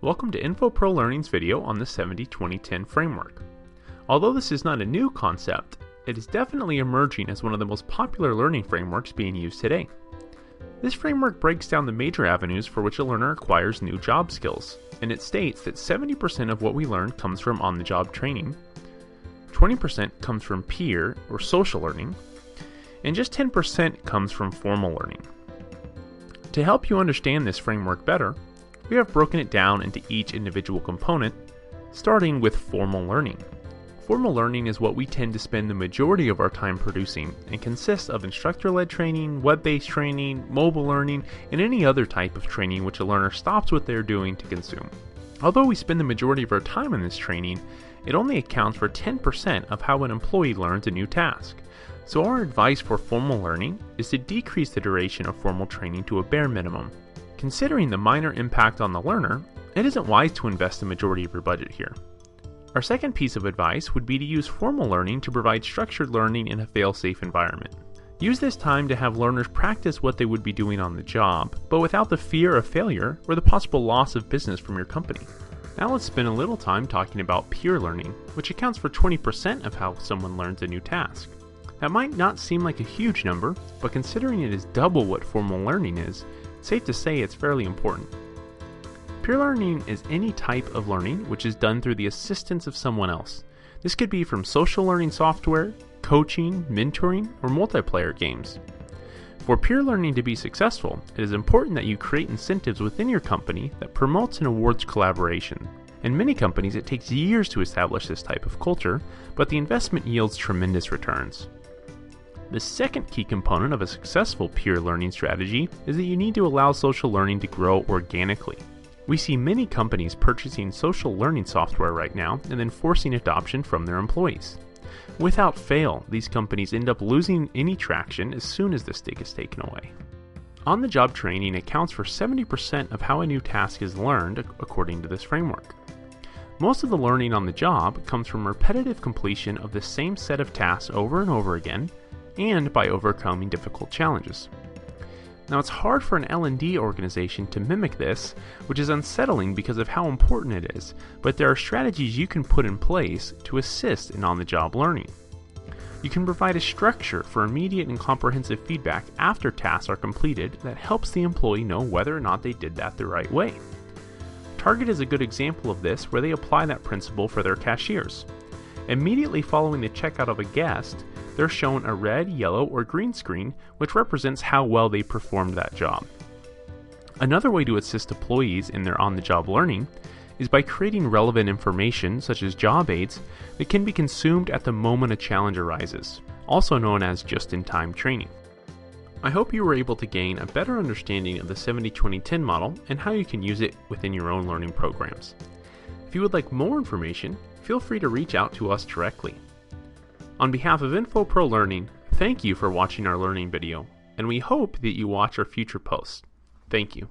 Welcome to InfoPro Learning's video on the 70-20-10 framework. Although this is not a new concept, it is definitely emerging as one of the most popular learning frameworks being used today. This framework breaks down the major avenues for which a learner acquires new job skills, and it states that 70% of what we learn comes from on-the-job training, 20% comes from peer or social learning, and just 10% comes from formal learning. To help you understand this framework better, we have broken it down into each individual component, starting with formal learning. Formal learning is what we tend to spend the majority of our time producing and consists of instructor-led training, web-based training, mobile learning, and any other type of training which a learner stops what they're doing to consume. Although we spend the majority of our time in this training, it only accounts for 10% of how an employee learns a new task. So our advice for formal learning is to decrease the duration of formal training to a bare minimum. Considering the minor impact on the learner, it isn't wise to invest the majority of your budget here. Our second piece of advice would be to use formal learning to provide structured learning in a fail-safe environment. Use this time to have learners practice what they would be doing on the job, but without the fear of failure or the possible loss of business from your company. Now let's spend a little time talking about peer learning, which accounts for 20% of how someone learns a new task. That might not seem like a huge number, but considering it is double what formal learning is, it's safe to say it's fairly important. Peer learning is any type of learning which is done through the assistance of someone else. This could be from social learning software, coaching, mentoring, or multiplayer games. For peer learning to be successful, it is important that you create incentives within your company that promotes and awards collaboration. In many companies, it takes years to establish this type of culture, but the investment yields tremendous returns. The second key component of a successful peer learning strategy is that you need to allow social learning to grow organically. We see many companies purchasing social learning software right now and then forcing adoption from their employees. Without fail, these companies end up losing any traction as soon as the stick is taken away. On-the-job training accounts for 70% of how a new task is learned according to this framework. Most of the learning on the job comes from repetitive completion of the same set of tasks over and over again, and by overcoming difficult challenges. Now it's hard for an L&D organization to mimic this, which is unsettling because of how important it is, but there are strategies you can put in place to assist in on-the-job learning. You can provide a structure for immediate and comprehensive feedback after tasks are completed that helps the employee know whether or not they did that the right way. Target is a good example of this where they apply that principle for their cashiers. Immediately following the checkout of a guest, they're shown a red, yellow, or green screen which represents how well they performed that job. Another way to assist employees in their on-the-job learning is by creating relevant information such as job aids that can be consumed at the moment a challenge arises, also known as just-in-time training. I hope you were able to gain a better understanding of the 70-20-10 model and how you can use it within your own learning programs. If you would like more information, feel free to reach out to us directly. On behalf of InfoPro Learning, thank you for watching our learning video, and we hope that you watch our future posts. Thank you.